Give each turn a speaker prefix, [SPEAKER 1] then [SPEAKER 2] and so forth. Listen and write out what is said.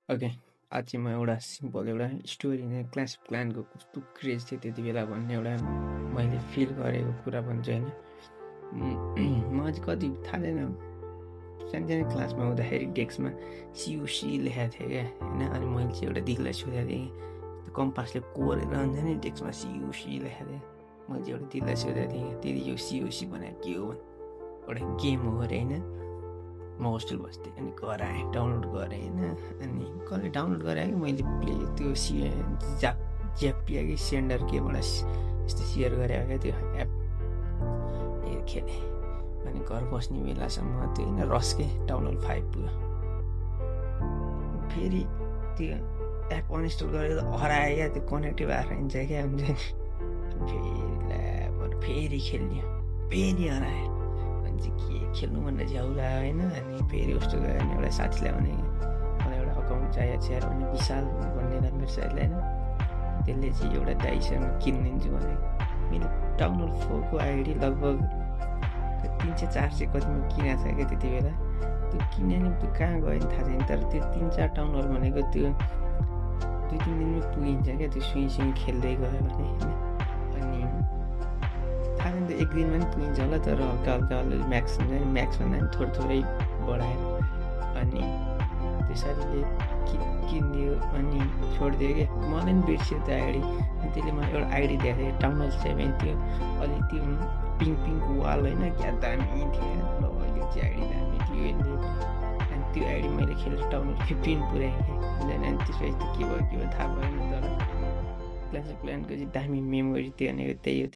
[SPEAKER 1] Okay. आज चाहिँ म एउटा सिम्पल एउटा स्टोरी नै क्लास प्लानको कस्तो क्रेज थियो त्यति बेला भन्ने एउटा मैले फिल गरेको कुरा भन्छु होइन। मलाई चाहिँ कति थाहा छैन, सानसानो क्लासमा हुँदाखेरि डेस्कमा सियुसी लेखेको थियो क्या होइन। अनि मैले चाहिँ एउटा दिदीलाई सोधेको थिएँ, त्यो कम्पासले कोरेर हुन्छ नि डेस्कमा सियुसी लेखेको थिएँ। मैले चाहिँ एउटा दिदीलाई सोधेको थिएँ, दिदी यो सियुसी भनेको के हो भने एउटा गेम हो अरे होइन। म होस्टेल बस्थेँ अनि घर आएँ, डाउनलोड गरेँ होइन। अनि कसले डाउनलोड गराएँ कि मैले त्यो ज्यापिया कि सेन्डर केबाट यस्तो सेयर गरेको क्या त्यो एप खेलेँ। अनि घर बस्ने बेलासम्म त्यो होइन रसकै डाउनलोड 5 पुग्यो। फेरि त्यो एप अनइन्स्टल गरेर हरायो क्या, त्यो कनेक्टिभ हराइन्छ क्या हुन्छ नि। फेरि खेल्ने फेरि हरायो। अनि चाहिँ के खेल्नु भनेर झ्याउला होइन। अनि फेरि कस्तो गयो भने एउटा साथीलाई भने मलाई एउटा अकाउन्ट चाहिएको छ भने विशाल भन्ने मेरो साथीलाई होइन, त्यसले चाहिँ एउटा दाइसँग किनिदिन्छु भने मैले डाउनलोड 4को आइडी लगभग 300-400 कतिमा किनेको छ क्या त्यति बेला। त्यो किने नि त्यो कहाँ गयो नि थाहा छैन, तर त्यो 3-4 डाउनलोड भनेको त्यो 2-3 दिनमै पुगिन्छ क्या त्यो सुई खेल्दै गयो भने होइन। अनि थाहा छैन त्यो 1 दिनमा पनि पुगिन्छ होला, तर हल्का म्याक्स हुन्छ नि, म्याक्स भन्दा पनि थोरै बढाएर। अनि त्यो साथीले किनिदियो अनि छोडिदियो क्या, मलाई पनि बिर्सियो त्यो आइडी। अनि त्यसले मलाई एउटा आइडी दिएको थियो डाउनलोड 7 थियो, अलि त्यो पिङ्क वाल होइन क्या दामी थियो। ल यो चाहिँ आइडी दामी थियो यसले। अनि त्यो आइडी मैले खेलेर डाउनलोड 15 पुऱ्याएँ कि हुँदैन। अनि त्यसपछि त के भयो थाहा भएन, तर क्लास प्लानको चाहिँ दामी मेमोरी त्यो भनेको त्यही हो।